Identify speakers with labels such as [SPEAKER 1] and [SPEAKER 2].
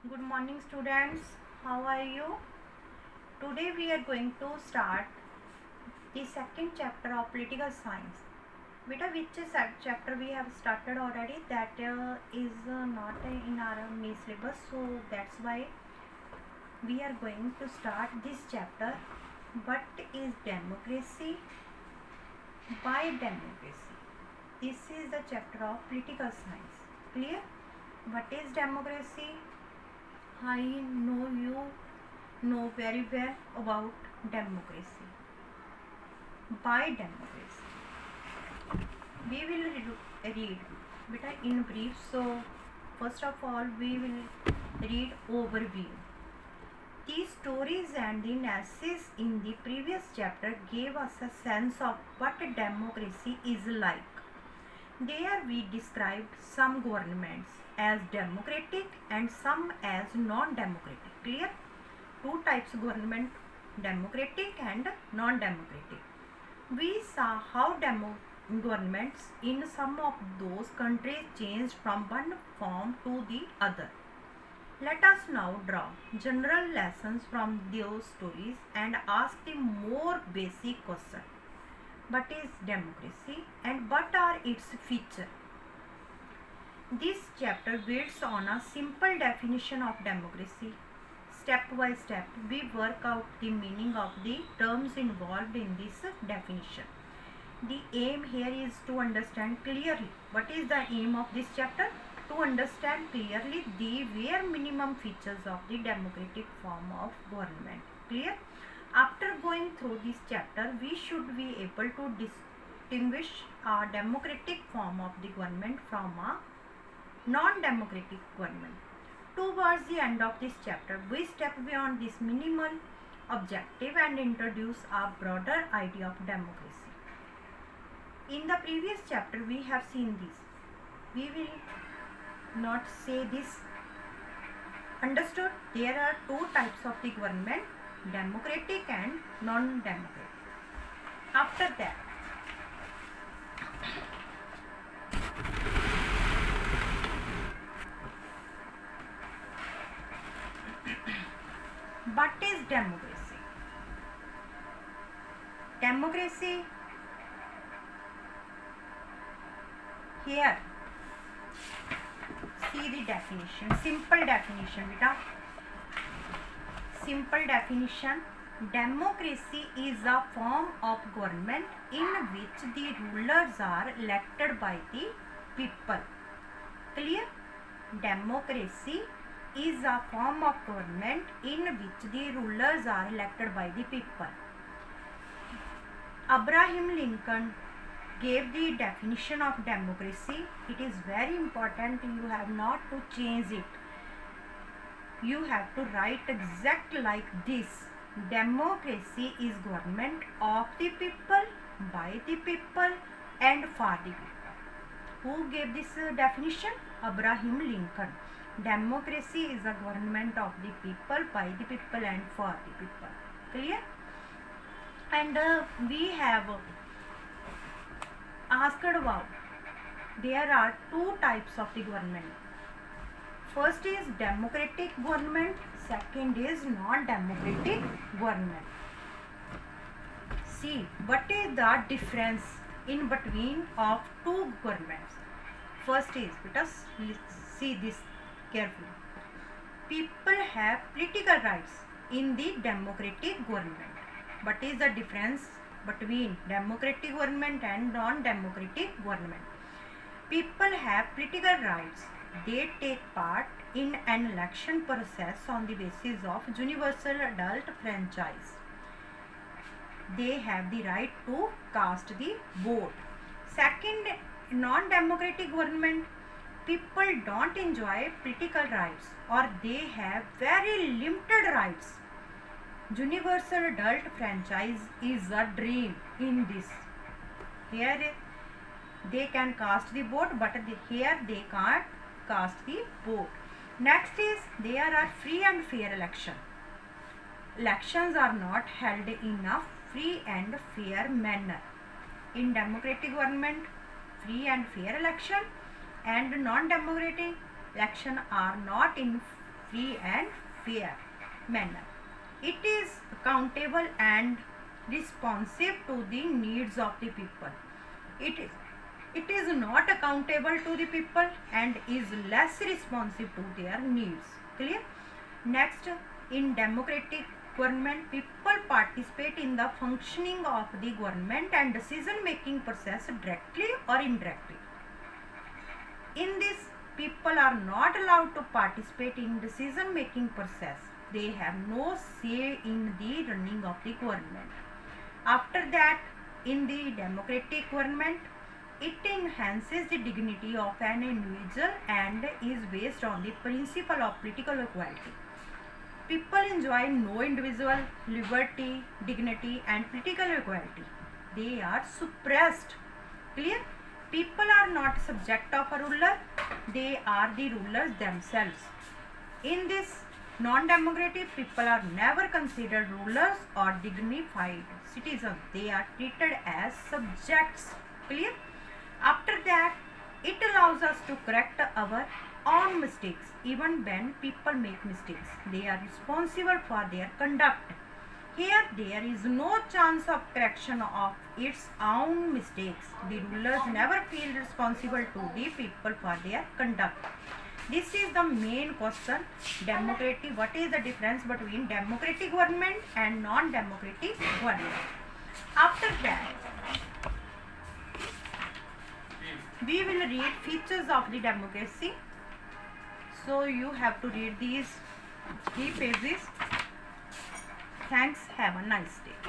[SPEAKER 1] Good morning students. How are you? Today we are going to start the second chapter of political science. Beta, which chapter we have started already, that is not in our main syllabus, so that's why we are going to start this chapter. What is democracy? By democracy. This is the chapter of political science. Clear? What is democracy? I know you know very well about democracy. By democracy, we will read beta in brief. So first of all, we will read overview. The stories and the analysis in the previous chapter gave us a sense of what democracy is like. There we described some governments as democratic and some as non-democratic. Clear? Two types of government, democratic and non-democratic. We saw how governments in some of those countries changed from one form to the other. Let us now draw general lessons from those stories and ask the more basic question. What is democracy and what are its features? This chapter builds on a simple definition of democracy. Step by step, we work out the meaning of the terms involved in this definition. The aim here is to understand clearly. What is the aim of this chapter? To understand clearly the bare minimum features of the democratic form of government. Clear? After going through this chapter, we should be able to distinguish a democratic form of the government from a non-democratic government. Towards the end of this chapter, we step beyond this minimal objective and introduce a broader idea of democracy. In the previous chapter, we have seen this. We will not say this. Understood? There are two types of the government, democratic and non-democratic. After that, what is democracy? Democracy, here, see the definition, simple definition, beta. Simple definition, democracy is a form of government in which the rulers are elected by the people. Clear? Democracy is a form of government in which the rulers are elected by the people. Abraham Lincoln gave the definition of democracy. It is very important. You have not to change it. You have to write exact like this. Democracy is government of the people, by the people and for the people. Who gave this definition? Abraham Lincoln. Democracy is a government of the people, by the people and for the people. Clear? And we have asked about, there are two types of the government. First is democratic government, second is non-democratic government. See, what is the difference in between of two governments? First is, let us see this carefully. People have political rights in the democratic government. What is the difference between democratic government and non-democratic government? People have political rights. They take part in an election process on the basis of universal adult franchise. They have the right to cast the vote. Second, non-democratic government, people don't enjoy political rights or they have very limited rights. Universal adult franchise is a dream in this. Here they can cast the vote, but here they can't cast the vote. Next is, there are free and fair elections. Elections are not held in a free and fair manner. In democratic government, free and fair election, and non-democratic election are not in free and fair manner. It is accountable and responsive to the needs of the people. It is not accountable to the people and is less responsive to their needs. Clear? Next, in democratic government, people participate in the functioning of the government and decision making process directly or indirectly. In this, people are not allowed to participate in decision making process. They have no say in the running of the government. After that, in the democratic government, it enhances the dignity of an individual and is based on the principle of political equality. People enjoy no individual liberty, dignity and political equality. They are suppressed. Clear? People are not subject of a ruler. They are the rulers themselves. In this non-democratic, people are never considered rulers or dignified citizens. They are treated as subjects. Clear? After that, it allows us to correct our own mistakes. Even when people make mistakes, they are responsible for their conduct. Here, there is no chance of correction of its own mistakes. The rulers never feel responsible to the people for their conduct. This is the main question. Democratic. What is the difference between democratic government and non-democratic government? After that, we will read features of the democracy. So you have to read these 3 pages. Thanks. Have a nice day.